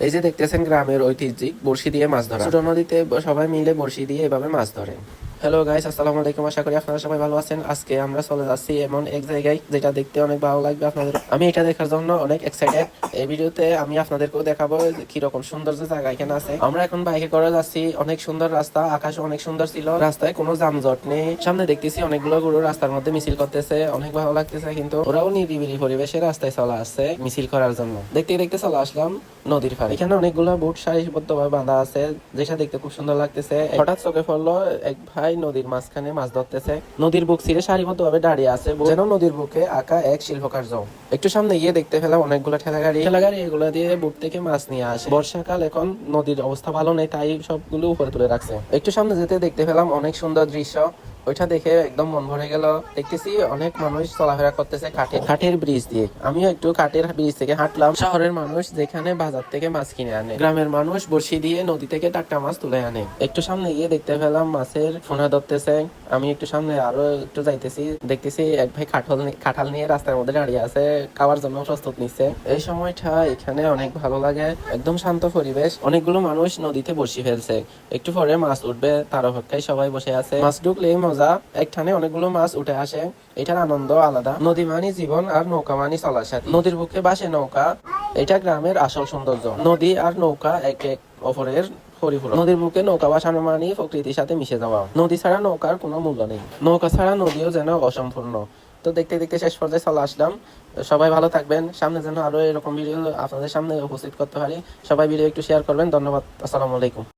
এই যে দেখতেছেন গ্রামের ঐতিহ্যিক বড়শি দিয়ে মাছ ধরা। ছোট নদীতে সবাই মিলে বড়শি দিয়ে এভাবে মাছ ধরে। হ্যালো গাইস, আসসালামু আলাইকুম। আশা করি আপনারা সবাই ভালো আছেন। আজকে আমরা চলে যাচ্ছি এমন এক জায়গায় যেটা দেখতে অনেক ভালো লাগবে আপনাদের। আমি এটা দেখার জন্য অনেক এক্সাইটেড। এই ভিডিওতে আমি আপনাদেরকেও দেখাবো কি রকম সৌন্দর্য জায়গা এখানে আছে। আমরা এখন বাইকে করে যাচ্ছি। অনেক সুন্দর রাস্তা, আকাশ অনেক সুন্দর ছিল, রাস্তায় কোনো যানজট নেই। সামনে দেখতেছি অনেকগুলো গরু রাস্তার মধ্যে মিছিল করতেছে, অনেক ভালো লাগতেছে। কিন্তু ওরাও নিরিবিলি পরিবেশে রাস্তায় চলে আসছে মিছিল করার জন্য। দেখতে দেখতে চলে আসলাম নদীর পাড়ে। এখানে অনেকগুলো বোট সারিবদ্ধ ভাবে বাঁধা আছে, যেটা দেখতে খুব সুন্দর লাগতেছে। হঠাৎ চোখে পড়লো এক ভাই নদীর মাঝখানে মাছ ধরতেছে। নদীর বুক ছিঁড়ে সারিবদ্ধ ভাবে দাঁড়িয়ে আছে, যেন নদীর বুকে আঁকা এক শিল্পকার্য। একটু সামনে গিয়ে দেখতে পেলাম অনেকগুলো ঠেলাগাড়ি এগুলো দিয়ে বুট থেকে মাছ নিয়ে আসে। বর্ষাকাল, এখন নদীর অবস্থা ভালো নেই, তাই সবগুলো উপরে তুলে রাখছে। একটু সামনে যেতে দেখতে পেলাম অনেক সুন্দর দৃশ্য। ওইটা দেখে একদম মন ভরে গেল। দেখতেছি অনেক মানুষ চলাফেরা করতেছে কাঠের ব্রিজ দিয়ে। আমিও একটু কাঠের ব্রিজ থেকে হাঁটলাম। শহরের মানুষ যেখানে বাজার থেকে মাছ কিনে আনে, গ্রামের মানুষ বড়শি দিয়ে নদী থেকে টাটকা মাছ তুলে আনে। একটু সামনে গিয়ে দেখতে পেলাম মাছের ফোনা ধরতেছে। আমি একটু সামনে আরো একটু যাইতেছি, দেখতেছি এক ভাই কাঁঠাল নিয়ে রাস্তার মধ্যে দাঁড়িয়ে আছে, খাওয়ার জন্য প্রস্তুত নিচ্ছে। এই সময়টা এখানে অনেক ভালো লাগে, একদম শান্ত পরিবেশ। অনেকগুলো মানুষ নদীতে বসে ফেলছে, একটু পরে মাছ উঠবে তার অপেক্ষায় সবাই বসে আছে। মাছ ঢুকলে মজা, একখানে অনেকগুলো মাছ উঠে আসে, এটার আনন্দ আলাদা। নদী মানি জীবন আর নৌকা মানি চলার সাথে। নদীর বুকে বাসে নৌকা, এটা গ্রামের আসল সৌন্দর্য। নদী আর নৌকা এক এক অপরের পরিপূরক। নদীর বুকে নৌকা বাসানো মানে প্রকৃতির সাথে মিশে যাওয়া। নদী ছাড়া নৌকার কোনো মূল্য নেই, নৌকা ছাড়া নদীও যেন অসম্পূর্ণ। তো দেখতে দেখতে শেষ পর্যায়ে চলে আসলাম। সবাই ভালো থাকবেন, সামনে যেন আরো এরকম ভিডিও আপনাদের সামনে উপস্থিত করতে পারি। সবাই ভিডিও একটু শেয়ার করবেন। ধন্যবাদ, আসসালামু আলাইকুম।